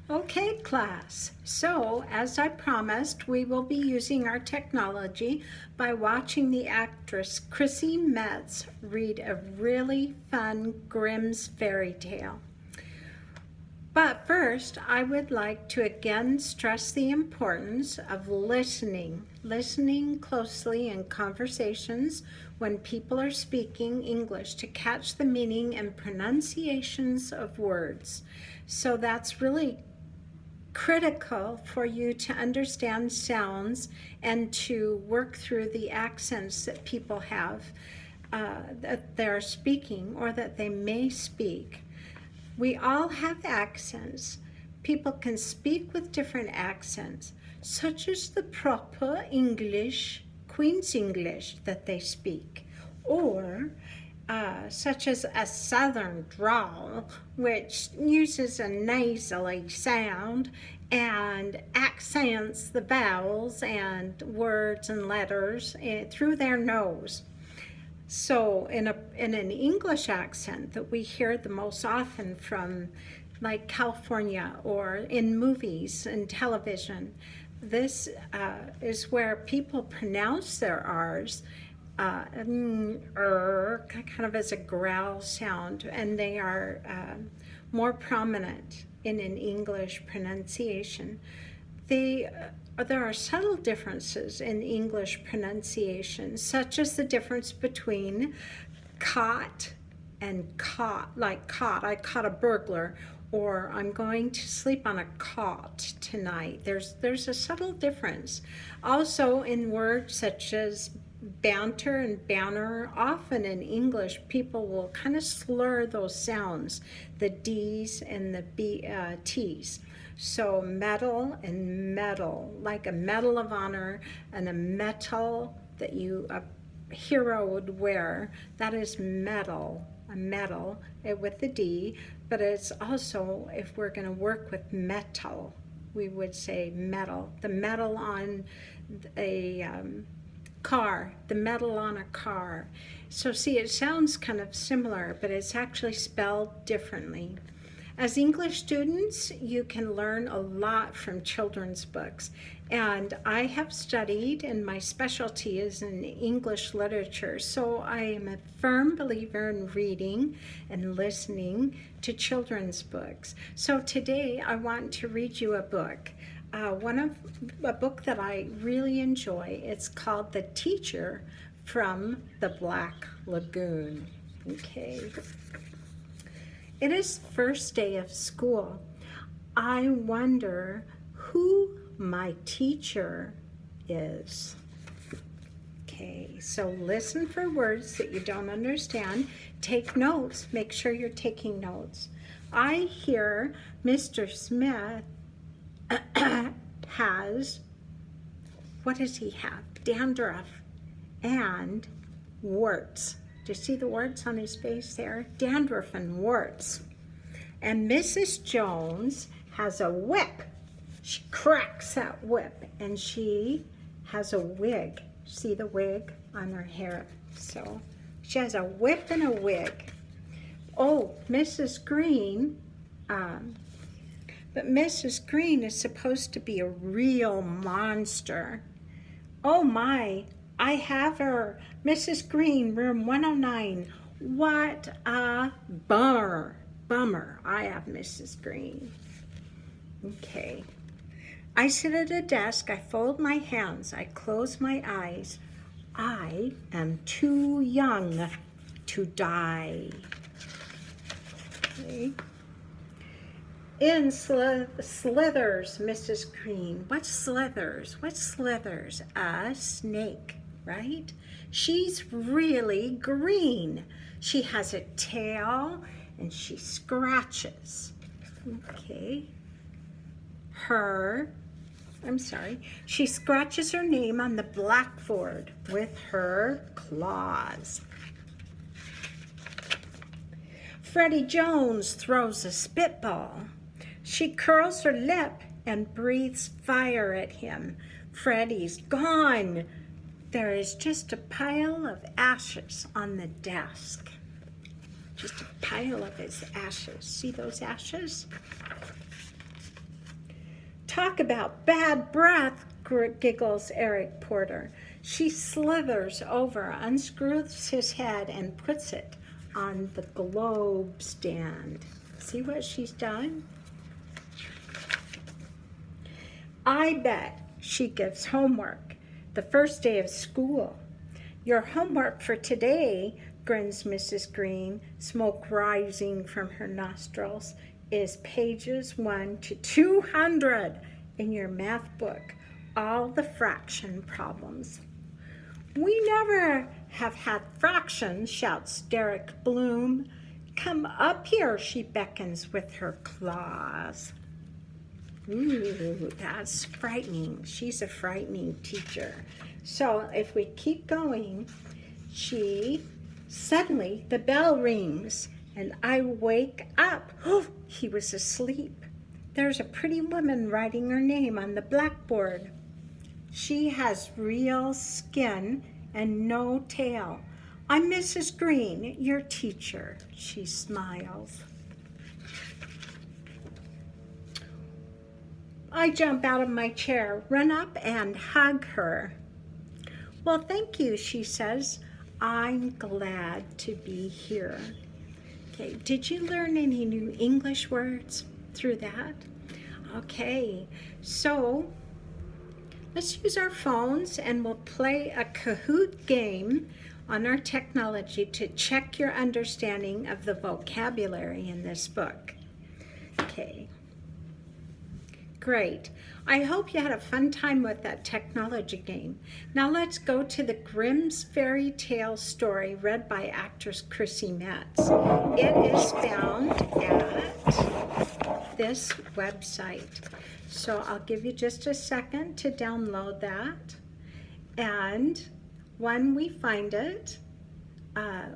Okay, class. So, as I promised, we will be using our technology by watching the actress Chrissy Metz read a really fun Grimm's fairy tale. But first, I would like to again stress the importance of listening closely in conversations when people are speaking English to catch the meaning and pronunciations of words. So that's really critical for you to understand sounds and to work through the accents that people have that they're speaking or that they may speak. We all have accents. People can speak with different accents, such as the proper English, Queen's English that they speak, or such as a southern drawl, which uses a nasally sound and accents the vowels and words and letters through their nose. So in an English accent that we hear the most often from like California or in movies and television, this is where people pronounce their R's kind of as a growl sound, and they are more prominent in an English pronunciation. There are subtle differences in English pronunciation, such as the difference between caught and caught, like caught. I caught a burglar, or I'm going to sleep on a cot tonight. There's a subtle difference. Also in words such as banter and banner, often in English, people will kind of slur those sounds, the D's and the T's. So medal and medal, like a medal of honor and a metal that a hero would wear, that is medal, a medal with the D, but it's also, if we're going to work with metal, we would say metal. The metal on a car, the metal on a car. So see, it sounds kind of similar, but it's actually spelled differently. As English students, you can learn a lot from children's books. And I have studied, and my specialty is in English literature. So I am a firm believer in reading and listening to children's books. So today I want to read you a book. A book that I really enjoy. It's called The Teacher from the Black Lagoon. Okay. It is first day of school. I wonder who my teacher is. Okay, so listen for words that you don't understand. Take notes. Make sure you're taking notes. I hear Mr. Smith has, what does he have? Dandruff and warts. Do you see the warts on his face there? Dandruff and warts. And Mrs. Jones has a whip. She cracks that whip, and she has a wig. See the wig on her hair? So she has a whip and a wig. Oh, Mrs. Green, but Mrs. Green is supposed to be a real monster. Oh my, I have her. Mrs. Green, room 109. What a bummer. Bummer. I have Mrs. Green. Okay. I sit at a desk. I fold my hands. I close my eyes. I am too young to die. Okay. In slithers Mrs. Green. What slithers? What slithers? A snake, right? She's really green. She has a tail and she scratches. Okay. She scratches her name on the blackboard with her claws. Freddie Jones throws a spitball. She curls her lip and breathes fire at him. Freddie's gone. There is just a pile of ashes on the desk. Just a pile of his ashes. See those ashes? Talk about bad breath, giggles Eric Porter. She slithers over, unscrews his head, and puts it on the globe stand. See what she's done? I bet she gives homework the first day of school. Your homework for today, grins Mrs. Green, smoke rising from her nostrils, is pages 1 to 200 in your math book, all the fraction problems. We never have had fractions, shouts Derek Bloom. Come up here, she beckons with her claws. Ooh, that's frightening. She's a frightening teacher. So if we keep going, suddenly the bell rings and I wake up. Oh, he was asleep. There's a pretty woman writing her name on the blackboard. She has real skin and no tail. I'm Mrs. Green, your teacher, she smiles. I jump out of my chair, run up and hug her. Well, thank you, she says. I'm glad to be here. Okay, did you learn any new English words through that? Okay, so let's use our phones and we'll play a Kahoot game on our technology to check your understanding of the vocabulary in this book. Okay. Great. I hope you had a fun time with that technology game. Now let's go to the Grimm's Fairy Tale story read by actress Chrissy Metz. It is found at this website. So I'll give you just a second to download that. And when we find it,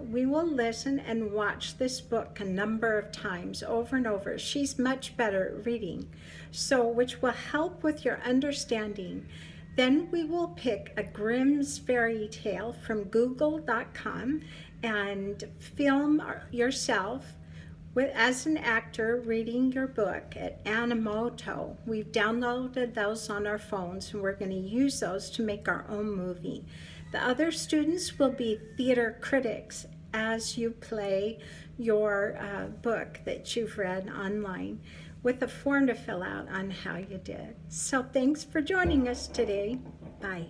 we will listen and watch this book a number of times over and over. She's much better at reading, so which will help with your understanding. Then we will pick a Grimm's fairy tale from google.com and film yourself as an actor reading your book at Animoto. We've downloaded those on our phones and we're going to use those to make our own movie. The other students will be theater critics as you play your book that you've read online with a form to fill out on how you did. So thanks for joining us today. Bye.